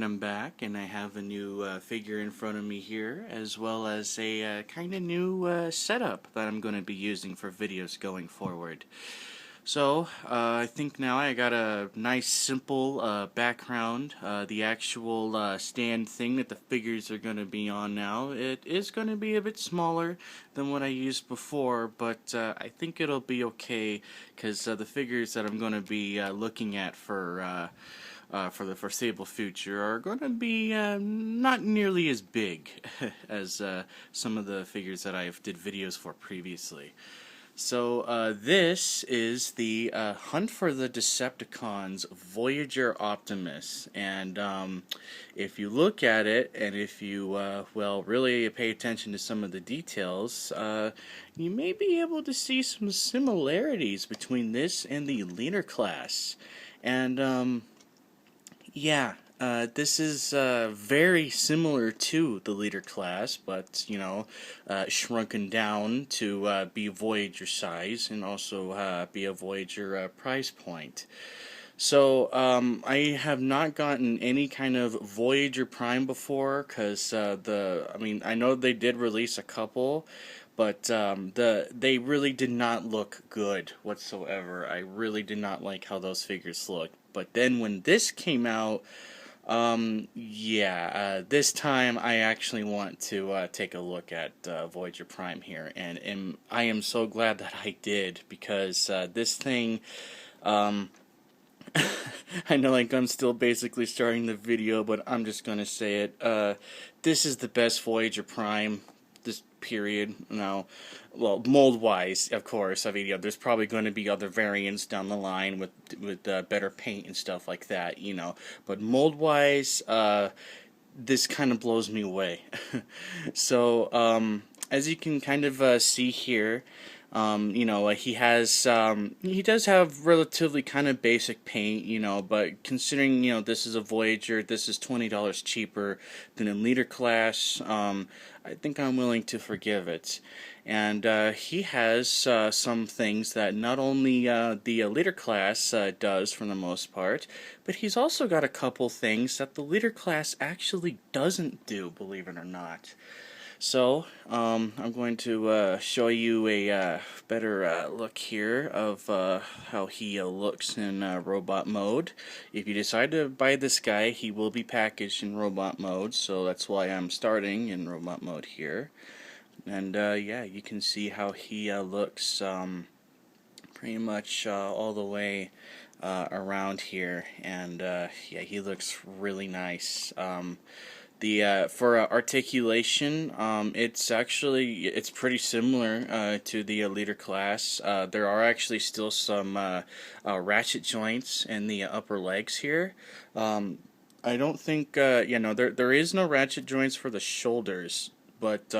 and I'm back, and I have a new figure in front of me here, as well as a kind of new setup that I'm going to be using for videos going forward. So, I think now I got a nice simple background. The actual stand thing that the figures are going to be on now, it is going to be a bit smaller than what I used before, but I think it'll be okay, because the figures that I'm going to be looking at for the foreseeable future are going to be not nearly as big as some of the figures that I've did videos for previously. So this is the Hunt for the Decepticons Voyager Optimus, and if you look at it, and if you well really pay attention to some of the details, you may be able to see some similarities between this and the leader class. And yeah, this is very similar to the leader class, but, you know, shrunken down to be Voyager size and also be a Voyager price point. So, I have not gotten any kind of Voyager Prime before, because I mean, I know they did release a couple, but they really did not look good whatsoever. I really did not like how those figures looked. But then when this came out, yeah, this time I actually want to take a look at Voyager Prime here, and I am so glad that I did, because this thing, I know, like, I'm still basically starting the video, but I'm just gonna say it, this is the best Voyager Prime, this period. Now, well, mold-wise, of course, I mean, you know, there's probably going to be other variants down the line with better paint and stuff like that, you know, but mold-wise, this kind of blows me away. So, as you can kind of see here, you know, he does have relatively kind of basic paint, you know, but considering, you know, this is a Voyager, this is $20 cheaper than a leader class, I think I'm willing to forgive it. And he has some things that not only the leader class does for the most part, but he's also got a couple things that the leader class actually doesn't do, believe it or not. So, I'm going to show you a better look here of how he looks in robot mode. If you decide to buy this guy, he will be packaged in robot mode, so that's why I'm starting in robot mode here. And yeah, you can see how he looks pretty much all the way around here, and yeah, he looks really nice. For articulation, it's pretty similar to the leader class. There are actually still some ratchet joints in the upper legs here. I don't think you know, there is no ratchet joints for the shoulders, but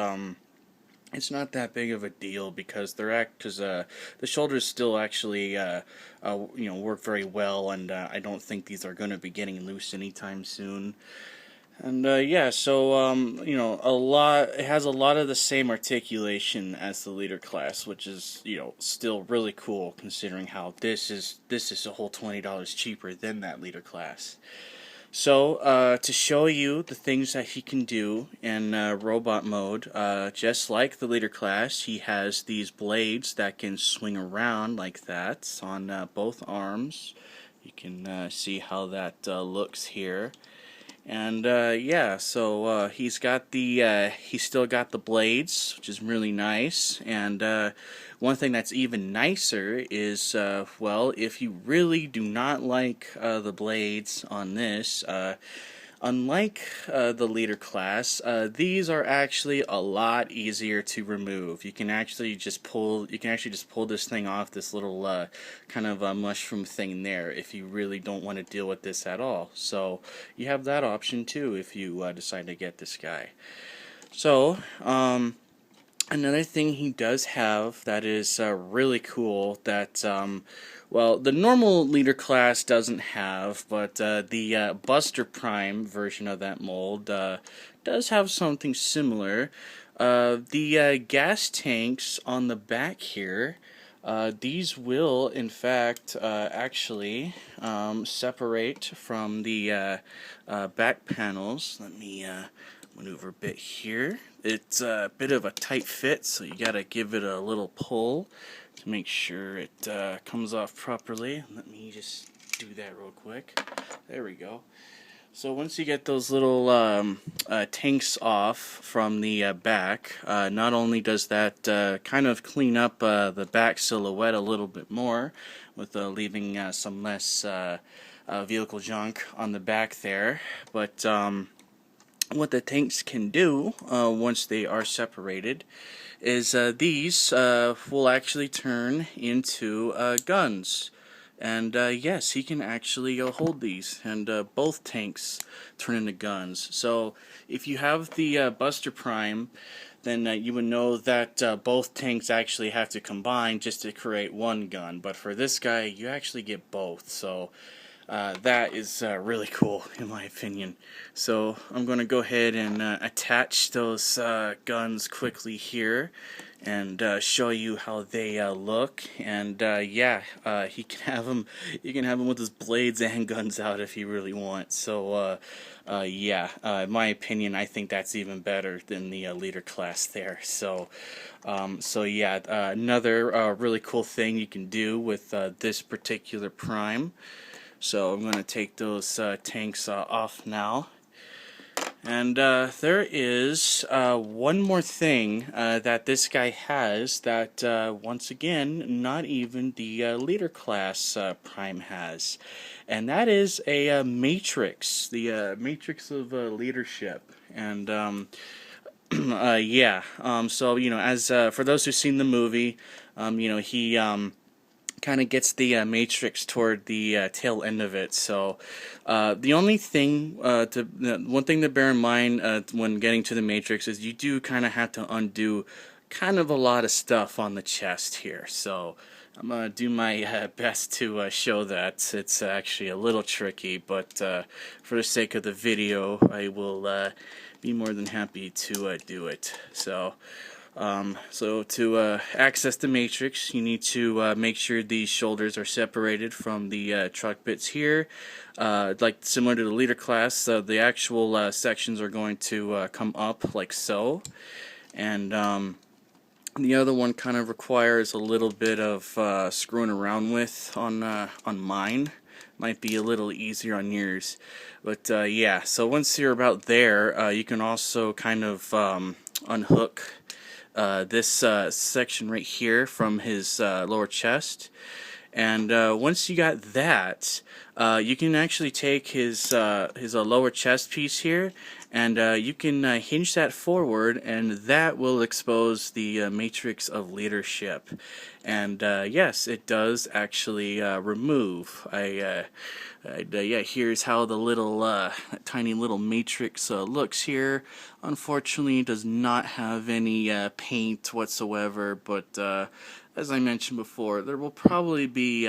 it's not that big of a deal, because the shoulders still actually you know, work very well, and I don't think these are going to be getting loose anytime soon. And yeah, so you know, it has a lot of the same articulation as the leader class, which is, you know, still really cool considering how this is a whole $20 cheaper than that leader class. So to show you the things that he can do in robot mode, just like the leader class, he has these blades that can swing around like that on both arms. You can see how that looks here. And yeah, so he's still got the blades, which is really nice. And one thing that's even nicer is, well, if you really do not like the blades on this, unlike the leader class, these are actually a lot easier to remove. You can actually just pull this thing off, this little kind of mushroom thing there, if you really don't want to deal with this at all. So you have that option too if you decide to get this guy. So another thing he does have that is really cool that well, the normal leader class doesn't have, but the Buster Prime version of that mold does have something similar. The gas tanks on the back here These will, in fact, actually separate from the back panels. Let me maneuver a bit here. It's a bit of a tight fit, so you gotta give it a little pull to make sure it comes off properly. Let me just do that real quick. There we go. So once you get those little tanks off from the back, not only does that kind of clean up the back silhouette a little bit more, with leaving some less vehicle junk on the back there, but what the tanks can do once they are separated is these will actually turn into guns. And yes, he can actually hold these, and both tanks turn into guns. So if you have the Buster Prime, then you would know that both tanks actually have to combine just to create one gun. But for this guy, you actually get both. So that is really cool, in my opinion. So I'm going to go ahead and attach those guns quickly here and show you how they look. And yeah, he can have them. You can have him with his blades and guns out if you really want. So yeah, in my opinion, I think that's even better than the leader class there. So so yeah, another really cool thing you can do with this particular Prime. So I'm going to take those tanks off now. And there is one more thing that this guy has that, once again, not even the leader class Prime has. And that is a Matrix, the Matrix of leadership. And yeah, so, you know, as for those who've seen the movie, you know, he kind of gets the Matrix toward the tail end of it. So the only thing one thing to bear in mind when getting to the Matrix is you do kind of have to undo kind of a lot of stuff on the chest here. So I'm gonna do my best to show that. It's actually a little tricky, but for the sake of the video, I will be more than happy to do it. So so to access the Matrix, you need to make sure these shoulders are separated from the truck bits here. Like similar to the leader class, the actual sections are going to come up like so. And the other one kind of requires a little bit of screwing around with on mine. Might be a little easier on yours. But yeah, so once you're about there, you can also kind of unhook this section right here from his lower chest. And once you got that, you can actually take his lower chest piece here, and you can hinge that forward, and that will expose the Matrix of Leadership. And yes, it does actually remove. Yeah, here's how the little tiny little Matrix looks here. Unfortunately, it does not have any paint whatsoever, but as I mentioned before, there will probably be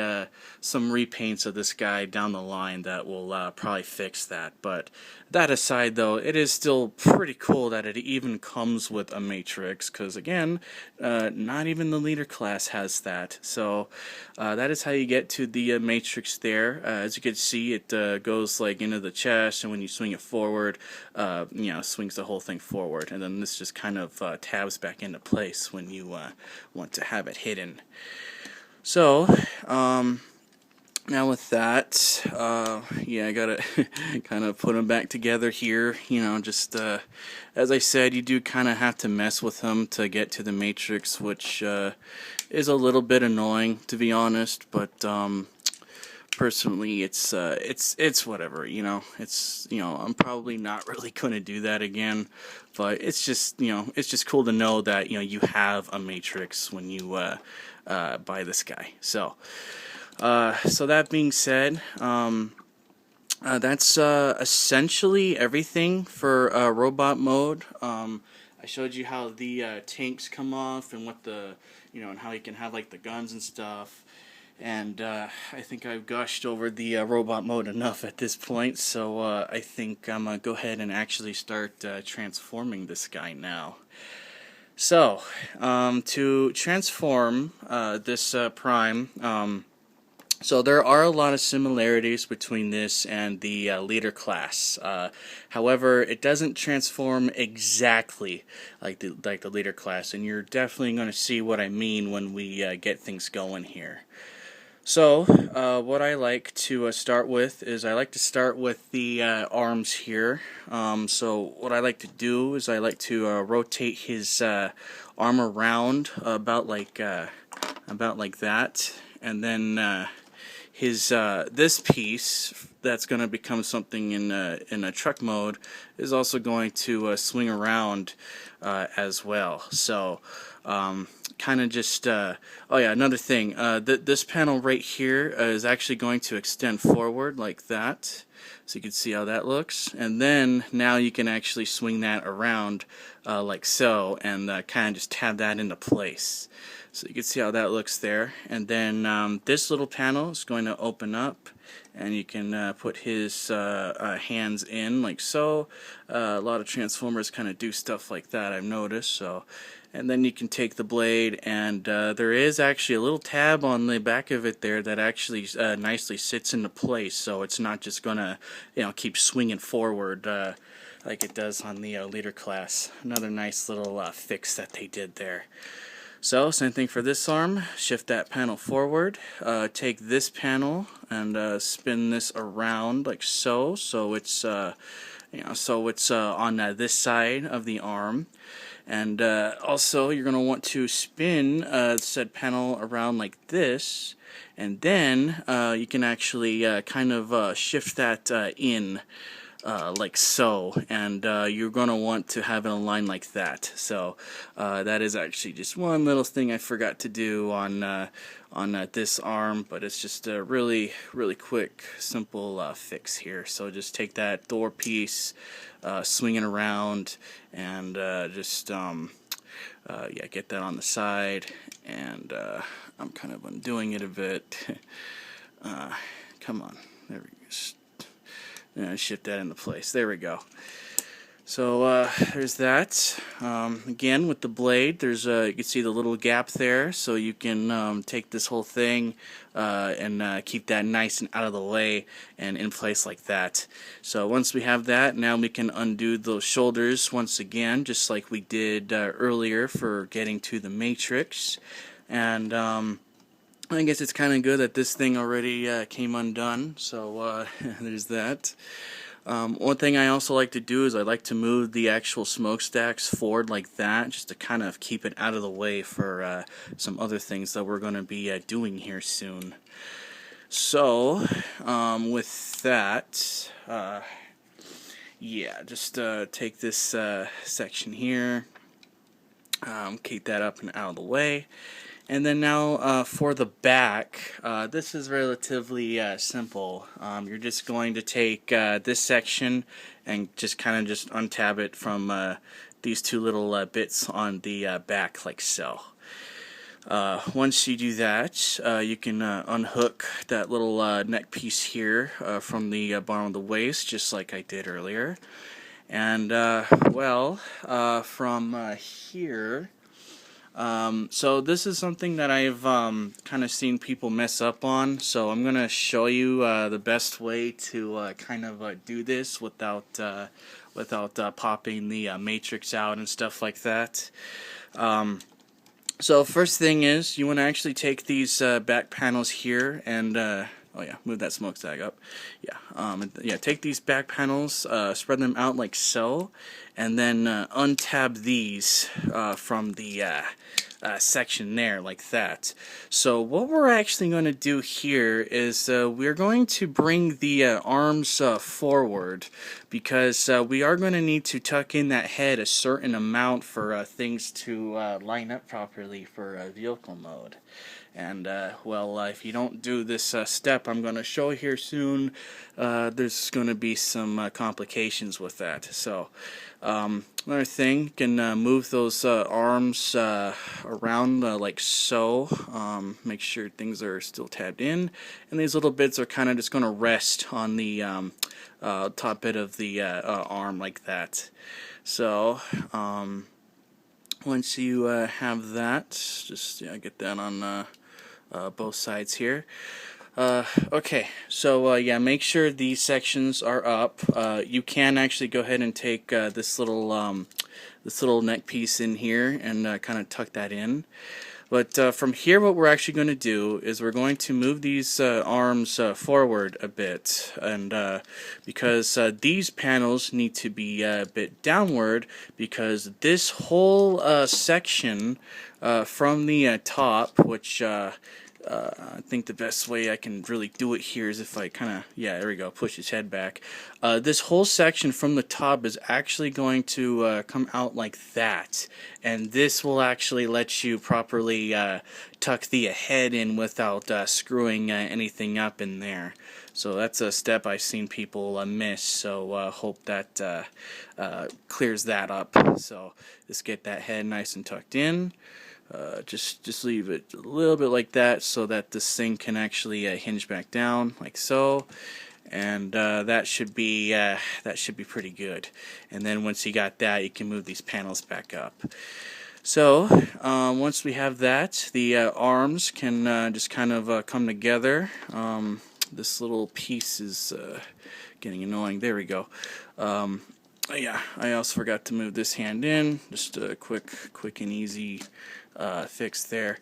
some repaints of this guy down the line that will probably fix that. But that aside, though, it is still pretty cool that it even comes with a Matrix, because again, not even the leader class has that. So that is how you get to the Matrix there. As you can see, it goes like into the chest, and when you swing it forward, you know, swings the whole thing forward, and then this just kind of tabs back into place when you want to have it hidden. So now with that, yeah, I gotta kind of put them back together here. You know, just as I said, you do kind of have to mess with them to get to the Matrix, which is a little bit annoying, to be honest. But personally, it's whatever. You know, I'm probably not really gonna do that again. But it's just, it's just cool to know that you have a Matrix when you buy this guy. So. So that being said, that's essentially everything for robot mode. I showed you how the tanks come off and what the, and how you can have like the guns and stuff. And I think I've gushed over the robot mode enough at this point, so I think I'm going to go ahead and actually start transforming this guy now. So, to transform this Prime, so there are a lot of similarities between this and the leader class. However, it doesn't transform exactly like the leader class, and you're definitely going to see what I mean when we get things going here. So, what I like to start with is I like to start with the arms here. So, what I like to do is I like to rotate his arm around about like that, and then his this piece that's going to become something in a truck mode is also going to swing around as well. So kind of just oh yeah, another thing, this panel right here is actually going to extend forward like that, so you can see how that looks, and then now you can actually swing that around like so, and kind of just tab that into place. So you can see how that looks there. And then this little panel is going to open up, and you can put his hands in like so. A lot of Transformers kind of do stuff like that, I've noticed. So, and then you can take the blade, and there is actually a little tab on the back of it there that actually nicely sits into place. So it's not just gonna, keep swinging forward like it does on the leader class. Another nice little fix that they did there. So, same thing for this arm. Shift that panel forward. Take this panel and spin this around like so. So it's on this side of the arm. And also, you're going to want to spin said panel around like this. And then you can actually kind of shift that in. Like so, and you're going to want to have it aligned like that. So that is actually just one little thing I forgot to do on this arm, but it's just a really quick, simple fix here. So just take that door piece, swing it around, and just get that on the side, and I'm kind of undoing it a bit. Come on, there we go. Shift that into place. There we go. So there's that. Again, with the blade, there's you can see the little gap there, so you can take this whole thing and keep that nice and out of the way and in place like that. So once we have that, now we can undo those shoulders once again, just like we did earlier for getting to the Matrix. And I guess it's kind of good that this thing already came undone, so there's that. One thing I also like to do is I like to move the actual smokestacks forward like that, just to kind of keep it out of the way for some other things that we're going to be doing here soon. So, with that, just take this section here, keep that up and out of the way. And then now for the back, this is relatively simple. You're just going to take this section and just kind of just untab it from these two little bits on the back like so. Once you do that, you can unhook that little neck piece here from the bottom of the waist, just like I did earlier. And, from here... so this is something that I've kind of seen people mess up on, so I'm going to show you the best way to kind of do this without popping the matrix out and stuff like that. So first thing is, you want to actually take these back panels here and move that smokestack up. Take these back panels, spread them out like so, and then untab these from the section there like that. So what we're actually going to do here is we're going to bring the arms forward, because we are going to need to tuck in that head a certain amount for things to line up properly for vehicle mode. And, if you don't do this step I'm going to show here soon, there's going to be some complications with that. So, another thing, you can move those arms around like so. Make sure things are still tabbed in. And these little bits are kind of just going to rest on the top bit of the arm like that. So, once you have that, just get that on both sides here. Okay, so yeah, make sure these sections are up. You can actually go ahead and take this little neck piece in here and kind of tuck that in. But from here, what we're actually going to do is we're going to move these arms forward a bit, and because these panels need to be a bit downward, because this whole section from the top, which I think the best way I can really do it here is if I kind of, yeah, there we go, push his head back. This whole section from the top is actually going to come out like that, and this will actually let you properly tuck the head in without screwing anything up in there. So that's a step I've seen people miss, so hope that clears that up. So just get that head nice and tucked in. Just leave it a little bit like that so that this thing can actually hinge back down like so, and that should be pretty good. And then once you got that, you can move these panels back up. So once we have that, the arms can just kind of come together. This little piece is getting annoying. There we go. Yeah, I also forgot to move this hand in. Just a quick and easy fix there.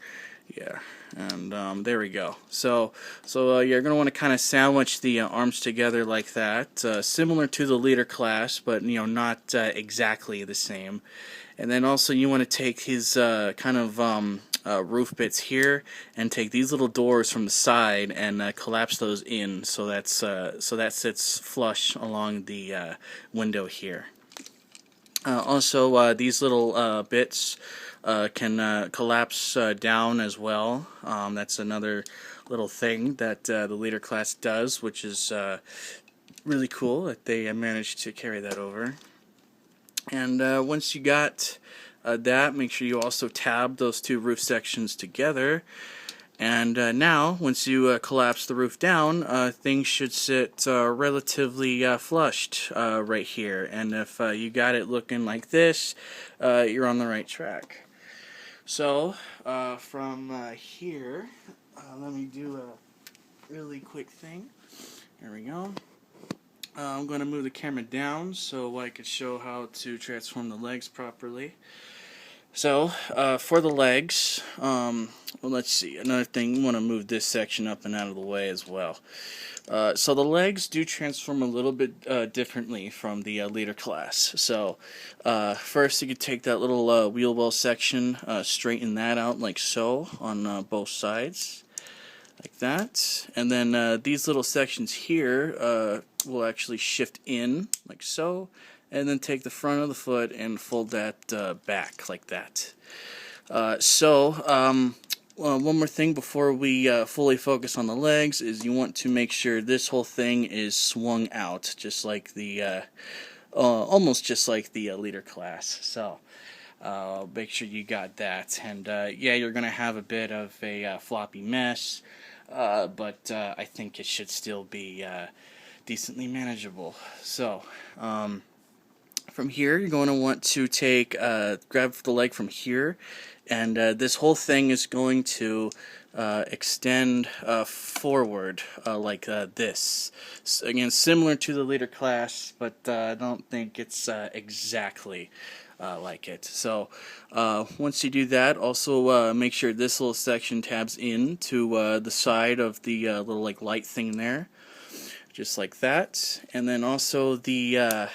Yeah, and there we go. So you're going to want to kind of sandwich the arms together like that, similar to the leader class, but not exactly the same. And then also you want to take his kind of roof bits here and take these little doors from the side and collapse those in so that sits flush along the window here. Also, these little bits can collapse down as well. That's another little thing that the leader class does, which is really cool that they managed to carry that over. And once you got that, make sure you also tab those two roof sections together. And now, once you collapse the roof down, things should sit relatively flushed right here. And if you got it looking like this, you're on the right track. So, from here, let me do a really quick thing. There we go. I'm going to move the camera down so I could show how to transform the legs properly. So, for the legs, well, let's see, another thing, you want to move this section up and out of the way as well. So the legs do transform a little bit differently from the leader class. So, first you could take that little wheel well section, straighten that out like so on both sides. Like that, and then these little sections here will actually shift in like so, and then take the front of the foot and fold that back like that. One more thing before we fully focus on the legs is you want to make sure this whole thing is swung out, just like the almost just like the leader class. So make sure you got that, and yeah, you're gonna have a bit of a floppy mess. But I think it should still be decently manageable. So, from here, you're going to want to grab the leg from here, and this whole thing is going to extend forward like this. So, again, similar to the leader class, but I don't think it's exactly like it. So once you do that, also make sure this little section tabs in to the side of the little like light thing there, just like that. And then also the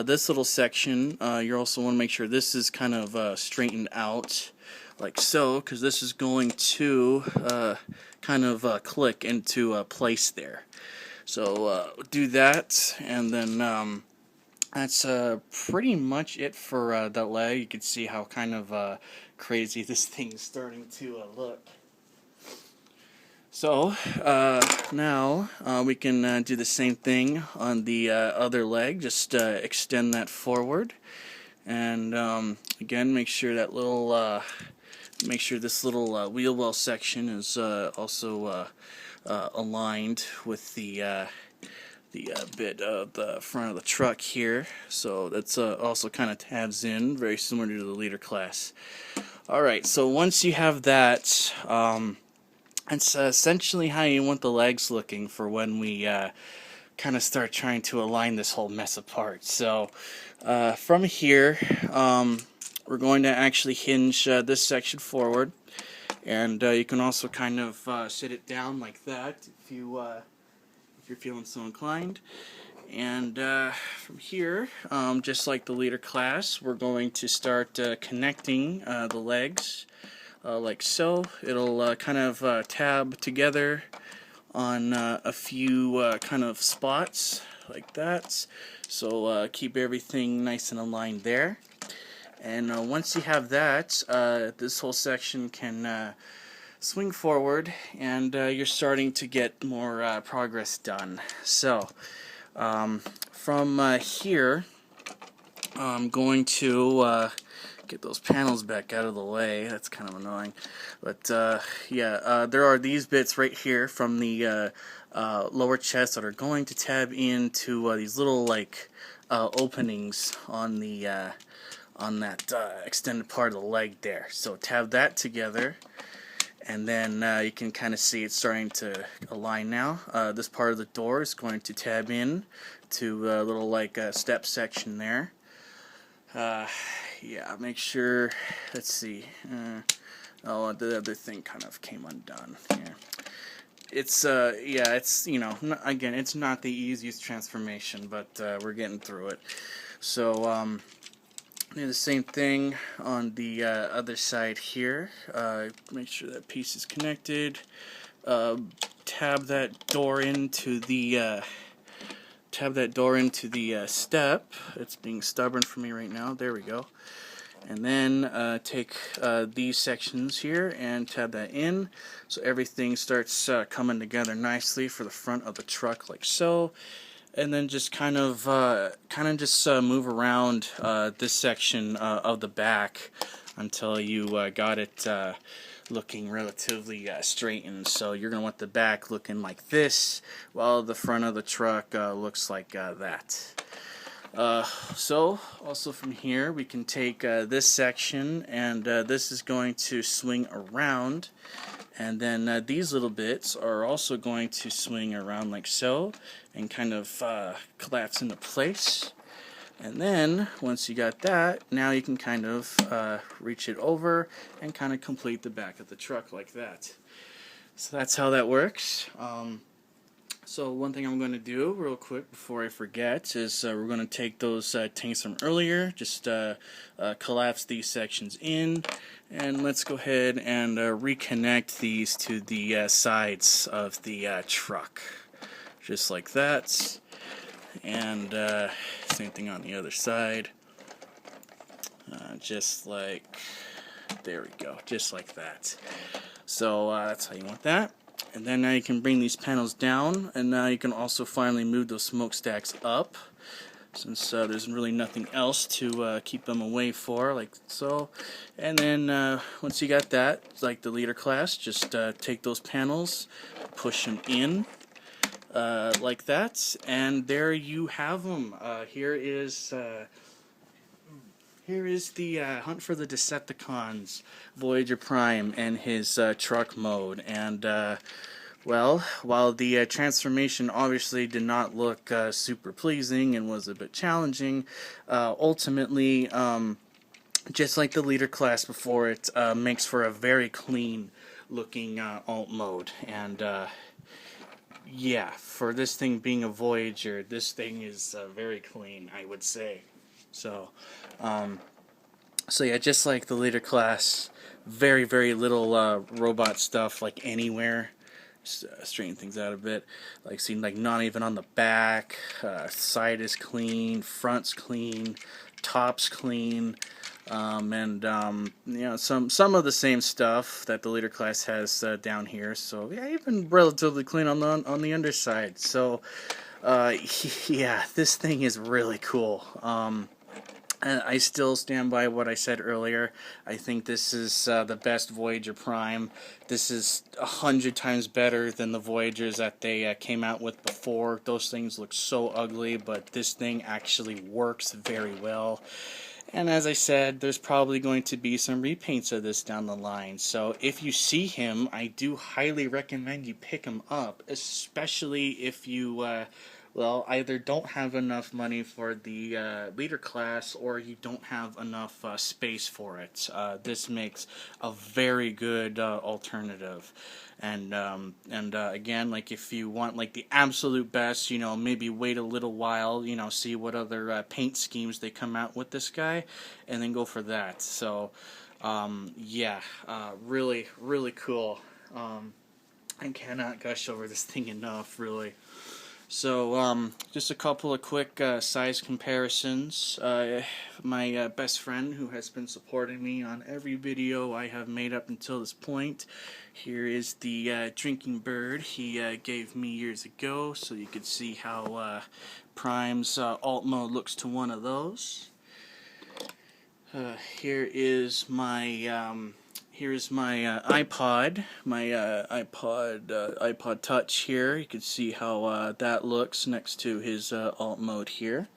this little section, you also want to make sure this is kind of straightened out like so, because this is going to kind of click into place there. So do that, and then that's pretty much it for that leg. You can see how kind of crazy this thing is starting to look. So now we can do the same thing on the other leg. Just extend that forward, and again, make sure that little, make sure this little wheel well section is also aligned with the the bit of the front of the truck here. So that's also kind of tabs in, very similar to the leader class. Alright, so once you have that, it's essentially how you want the legs looking for when we kind of start trying to align this whole mess apart. So from here, we're going to actually hinge this section forward, and you can also kind of sit it down like that if you're feeling so inclined. And from here, just like the leader class, we're going to start connecting the legs like so. It'll kind of tab together on a few kind of spots like that. So keep everything nice and aligned there. And once you have that, this whole section can swing forward, and you're starting to get more progress done. So from here, I'm going to get those panels back out of the way. That's kind of annoying. But yeah, there are these bits right here from the lower chest that are going to tab into these little like openings on the on that extended part of the leg there. So tab that together, and then you can kind of see it's starting to align now. This part of the door is going to tab in to a little like step section there. Yeah, make sure, let's see, oh, the other thing kind of came undone here. It's, yeah, it's, you know, again, it's not the easiest transformation, but we're getting through it. So, do the same thing on the other side here. Make sure that piece is connected. Tab that door into the step. It's being stubborn for me right now. There we go. And then take these sections here and tab that in, so everything starts coming together nicely for the front of the truck like so. And then just kind of move around this section of the back until you got it looking relatively straightened. So you're going to want the back looking like this, while the front of the truck looks like that. So also from here we can take this section, and this is going to swing around, and then these little bits are also going to swing around like so and kind of collapse into place. And then once you got that, now you can kind of reach it over and kind of complete the back of the truck like that. So that's how that works. So one thing I'm going to do real quick before I forget is we're going to take those tanks from earlier, just collapse these sections in, and let's go ahead and reconnect these to the sides of the truck, just like that. And same thing on the other side, just like, there we go, just like that. So that's how you want that. And then now you can bring these panels down, and now you can also finally move those smokestacks up, since there's really nothing else to keep them away for, like so. And then once you got that, like the leader class, just take those panels, push them in like that, and there you have them. Here is the Hunt for the Decepticons, Voyager Prime, and his truck mode. And, well, while the transformation obviously did not look super pleasing and was a bit challenging, ultimately, just like the leader class before it, makes for a very clean looking alt mode. And, yeah, for this thing being a Voyager, this thing is very clean, I would say. So, so yeah, just like the leader class, very, very little robot stuff like anywhere. Just straighten things out a bit. Like, see, like not even on the back. Side is clean, front's clean, top's clean, and you know, some of the same stuff that the leader class has down here. So yeah, even relatively clean on the underside. So yeah, this thing is really cool. I still stand by what I said earlier. I think this is the best Voyager Prime. This is 100 times better than the Voyagers that they came out with before. Those things look so ugly, but this thing actually works very well. And as I said, there's probably going to be some repaints of this down the line. So if you see him, I do highly recommend you pick him up, especially if you well, either don't have enough money for the leader class, or you don't have enough space for it. This makes a very good alternative. And again, like, if you want like the absolute best, you know, maybe wait a little while, you know, see what other paint schemes they come out with this guy, and then go for that. So yeah, really, really cool. I cannot gush over this thing enough, really. So, just a couple of quick size comparisons. My best friend, who has been supporting me on every video I have made up until this point, here is the drinking bird he gave me years ago, so you could see how Prime's alt mode looks to one of those. Here is my Here's my iPod, iPod Touch here. You can see how that looks next to his alt mode here.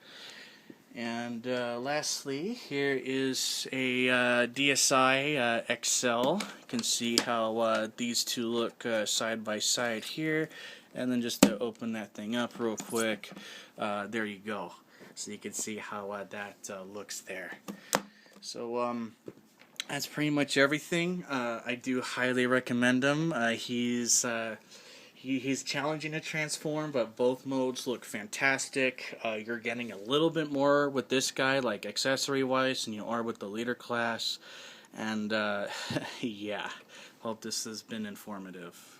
And lastly, here is a DSi XL. You can see how these two look side by side here. And then just to open that thing up real quick, there you go. So you can see how that looks there. So, that's pretty much everything. I do highly recommend him. He's challenging to transform, but both modes look fantastic. You're getting a little bit more with this guy, like accessory-wise, than you are with the leader class. And yeah, hope this has been informative.